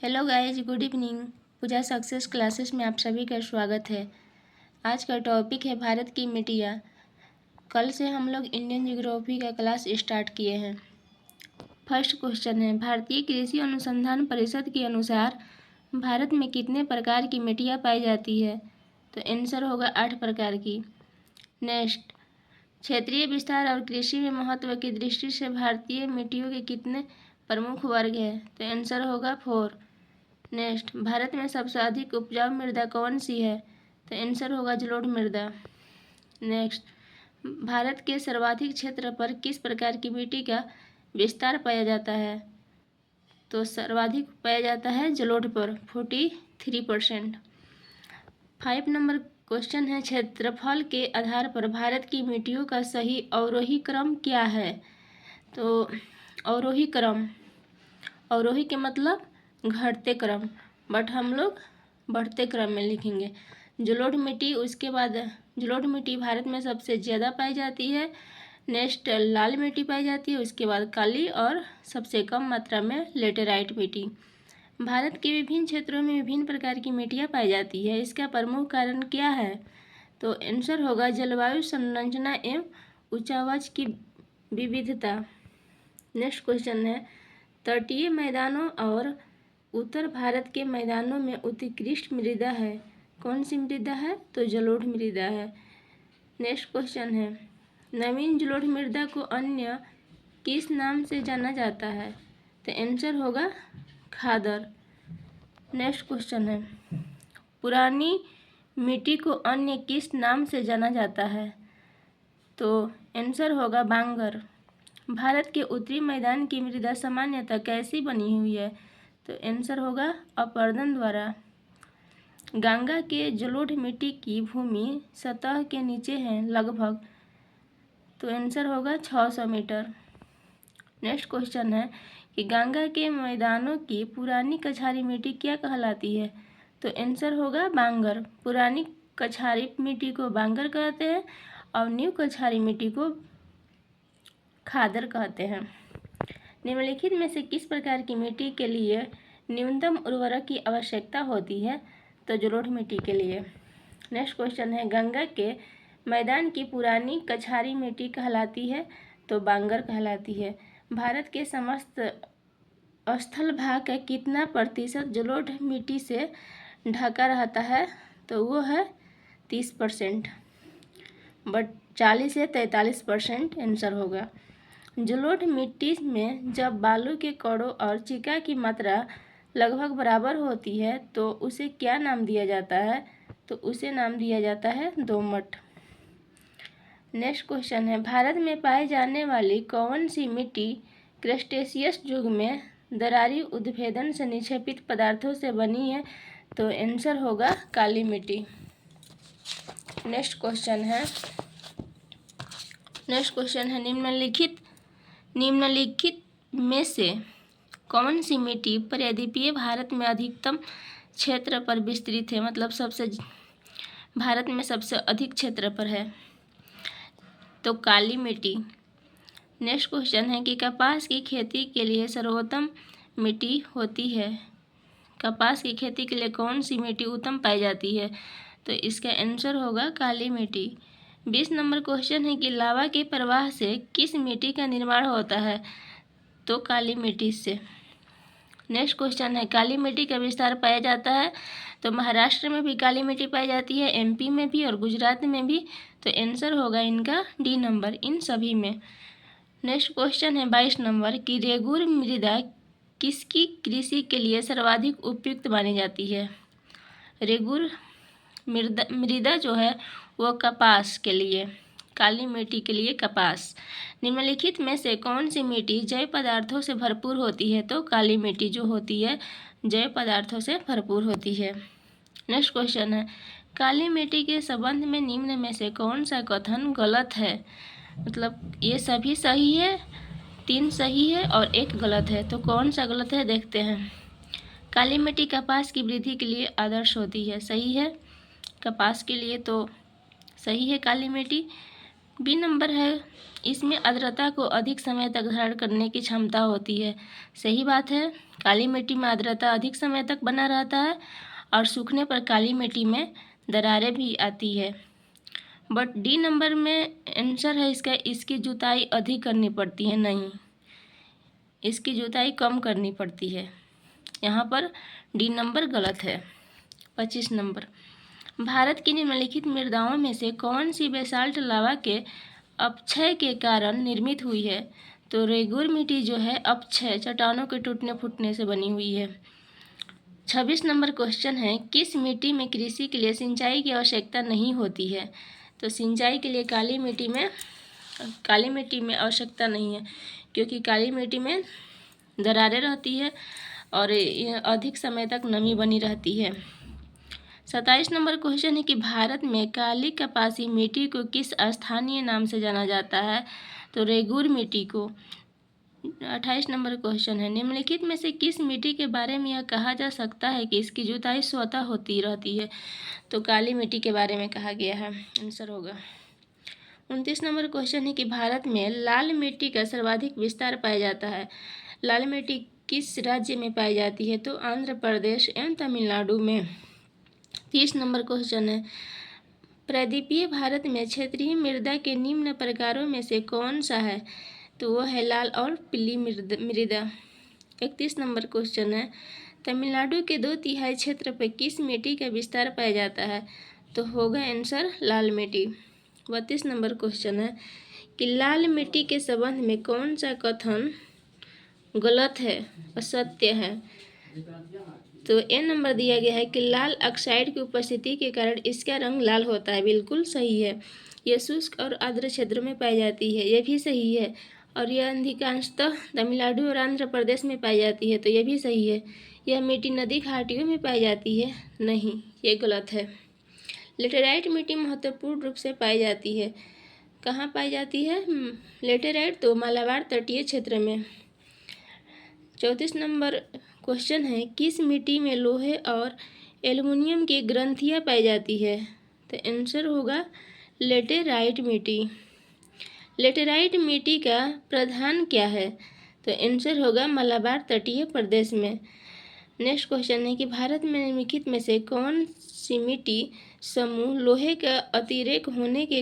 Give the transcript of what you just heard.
Hello guys, good evening. Pooja success classes में आप सभी का स्वागत है। आज का टॉपिक है भारत की मिट्टियाँ। कल से हम लोग इंडियन ज्योग्राफी का क्लास स्टार्ट किए हैं। फर्स्ट क्वेश्चन है, भारतीय कृषि अनुसंधान परिषद के अनुसार भारत में कितने प्रकार की मिट्टियाँ पाई जाती है? तो आंसर होगा 8 प्रकार की। नेक्स्ट, क्षेत्रीय विस्तार और कृषि में महत्व की दृष्टि से भारतीय मिट्टियों के कितने प्रमुख वर्ग हैं? तो आंसर होगा 4। नेक्स्ट, भारत में सबसे अधिक उपजाऊ मृदा कौन सी है? तो आंसर होगा जलोढ़ मृदा। नेक्स्ट, भारत के सर्वाधिक क्षेत्र पर किस प्रकार की मिट्टी का विस्तार पाया जाता है? तो सर्वाधिक पाया जाता है जलोढ़ पर 43%। 5 नंबर क्वेश्चन है, क्षेत्रफल के आधार पर भारत की मिट्टियों का सही अवरोही क्रम क्या है? तो अवरोही के मतलब घटते क्रम, बट हम लोग बढ़ते क्रम में लिखेंगे। जलोढ़ मिट्टी, उसके बाद जलोढ़ मिट्टी भारत में सबसे ज़्यादा पाई जाती है। नेक्स्ट, लाल मिट्टी पाई जाती है, उसके बाद काली और सबसे कम मात्रा में लेटेराइट मिट्टी। भारत के विभिन्न क्षेत्रों में विभिन्न प्रकार की मिट्टियाँ पाई जाती है। इसका प्रमुख कारण क्या है? तो आंसर होगा जलवायु संरचना एवं उच्चावच की विविधता। नेक्स्ट क्वेश्चन है, तटीय मैदानों और उत्तर भारत के मैदानों में उत्कृष्ट मृदा है, कौन सी मृदा है? तो जलोढ़ मृदा है। नेक्स्ट क्वेश्चन है, नवीन जलोढ़ मृदा को अन्य किस नाम से जाना जाता है? तो आंसर होगा खादर। नेक्स्ट क्वेश्चन है, पुरानी मिट्टी को अन्य किस नाम से जाना जाता है? तो आंसर होगा बांगर। भारत के उत्तरी मैदान की मृदा सामान्यतः कैसी बनी हुई है? तो आंसर होगा अपरदन द्वारा। गंगा के जलोढ़ मिट्टी की भूमि सतह के नीचे है लगभग, तो आंसर होगा 600 मीटर। नेक्स्ट क्वेश्चन है कि गंगा के मैदानों की पुरानी कछारी मिट्टी क्या कहलाती है? तो आंसर होगा बांगर। पुरानी कछारी मिट्टी को बांगर कहते हैं और न्यू कछारी मिट्टी को खादर कहते हैं। निम्नलिखित में से किस प्रकार की मिट्टी के लिए न्यूनतम उर्वरक की आवश्यकता होती है? तो जलोढ़ मिट्टी के लिए। नेक्स्ट क्वेश्चन है, गंगा के मैदान की पुरानी कछारी मिट्टी कहलाती है? तो बांगर कहलाती है। भारत के समस्त स्थल भाग का कितना प्रतिशत जलोढ़ मिट्टी से ढका रहता है? तो वो है 30%, बट 40 से 43% आंसर होगा। जलोढ़ मिट्टी में जब बालू के कणों और चिका की मात्रा लगभग बराबर होती है तो उसे क्या नाम दिया जाता है? तो उसे नाम दिया जाता है दोमट। नेक्स्ट क्वेश्चन है, भारत में पाई जाने वाली कौन सी मिट्टी क्रेस्टेशियस युग में दरारी उद्भेदन से निक्षेपित पदार्थों से बनी है? तो आंसर होगा काली मिट्टी। नेक्स्ट क्वेश्चन है, निम्नलिखित में से कौन सी मिट्टी पर्यादीपीय भारत में अधिकतम क्षेत्र पर विस्तृत है, मतलब भारत में सबसे अधिक क्षेत्र पर है? तो काली मिट्टी। नेक्स्ट क्वेश्चन है कि कपास की खेती के लिए सर्वोत्तम मिट्टी होती है, कपास की खेती के लिए कौन सी मिट्टी उत्तम पाई जाती है? तो इसका आंसर होगा काली मिट्टी। 20 नंबर क्वेश्चन है कि लावा के प्रवाह से किस मिट्टी का निर्माण होता है? तो काली मिट्टी से। नेक्स्ट क्वेश्चन है, काली मिट्टी का विस्तार पाया जाता है? तो महाराष्ट्र में भी काली मिट्टी पाई जाती है, एमपी में भी और गुजरात में भी, तो आंसर होगा इनका डी नंबर, इन सभी में। नेक्स्ट क्वेश्चन है 22 नंबर कि रेगुर मृदा किसकी कृषि के लिए सर्वाधिक उपयुक्त मानी जाती है? रेगुर मृदा जो है वो कपास के लिए, काली मिट्टी के लिए कपास। निम्नलिखित में से कौन सी मिट्टी जैव पदार्थों से भरपूर होती है? तो काली मिट्टी जो होती है जैव पदार्थों से भरपूर होती है। नेक्स्ट क्वेश्चन है, काली मिट्टी के संबंध में निम्न में से कौन सा कथन गलत है? मतलब ये सभी सही है, 3 सही है और 1 गलत है, तो कौन सा गलत है देखते हैं। काली मिट्टी कपास की वृद्धि के लिए आदर्श होती है, सही है। कपास के लिए तो सही है काली मिट्टी। बी नंबर है, इसमें आर्द्रता को अधिक समय तक धारण करने की क्षमता होती है। सही बात है, काली मिट्टी में आर्द्रता अधिक समय तक बना रहता है और सूखने पर काली मिट्टी में दरारें भी आती है। बट डी नंबर में आंसर है इसका, इसकी जुताई अधिक करनी पड़ती है। नहीं, इसकी जुताई कम करनी पड़ती है। यहाँ पर डी नंबर गलत है। 25 नंबर, भारत की निम्नलिखित मृदाओं में से कौन सी बेसाल्ट लावा के अपक्षय के कारण निर्मित हुई है? तो रेगुर मिट्टी जो है अपक्षय, चट्टानों के टूटने फूटने से बनी हुई है। 26 नंबर क्वेश्चन है, किस मिट्टी में कृषि के लिए सिंचाई की आवश्यकता नहीं होती है? तो सिंचाई के लिए काली मिट्टी में आवश्यकता नहीं है, क्योंकि काली मिट्टी में दरारें रहती है और अधिक समय तक नमी बनी रहती है। 27 नंबर क्वेश्चन है कि भारत में काली कपासी मिट्टी को किस स्थानीय नाम से जाना जाता है? तो रेगुर मिट्टी को। 28 नंबर क्वेश्चन है, निम्नलिखित में से किस मिट्टी के बारे में यह कहा जा सकता है कि इसकी जुताई स्वतः होती रहती है? तो काली मिट्टी के बारे में कहा गया है, आंसर होगा। 29 नंबर क्वेश्चन है कि भारत में लाल मिट्टी का सर्वाधिक विस्तार पाया जाता है। लाल मिट्टी किस राज्य में पाई जाती है? तो आंध्र प्रदेश एवं तमिलनाडु में। 30 नंबर क्वेश्चन है, प्रदीपीय भारत में क्षेत्रीय मृदा के निम्न प्रकारों में से कौन सा है? तो वो है लाल और पीली मृदा। 31 नंबर क्वेश्चन है, तमिलनाडु के 2/3 क्षेत्र पर किस मिट्टी का विस्तार पाया जाता है? तो होगा आंसर लाल मिट्टी। 32 नंबर क्वेश्चन है कि लाल मिट्टी के संबंध में कौन सा कथन गलत है, असत्य है? तो ए नंबर दिया गया है कि लाल ऑक्साइड की उपस्थिति के कारण इसका रंग लाल होता है, बिल्कुल सही है। यह शुष्क और आर्द्र क्षेत्रों में पाई जाती है, यह भी सही है। और यह अधिकांशतः तमिलनाडु और आंध्र प्रदेश में पाई जाती है, तो यह भी सही है। यह मिट्टी नदी घाटियों में पाई जाती है, नहीं, ये गलत है। लेटेराइट मिट्टी महत्वपूर्ण रूप से पाई जाती है, कहाँ पाई जाती है लेटेराइट? तो मालाबार तटीय क्षेत्र में। 34 नंबर क्वेश्चन है, किस मिट्टी में लोहे और एल्युमिनियम की ग्रंथियाँ पाई जाती है? तो आंसर होगा लेटेराइट मिट्टी। लेटेराइट मिट्टी का प्रधान क्या है? तो आंसर होगा मालाबार तटीय प्रदेश में। नेक्स्ट क्वेश्चन है कि भारत में निम्नलिखित में से कौन सी मिट्टी समूह लोहे का अतिरेक होने के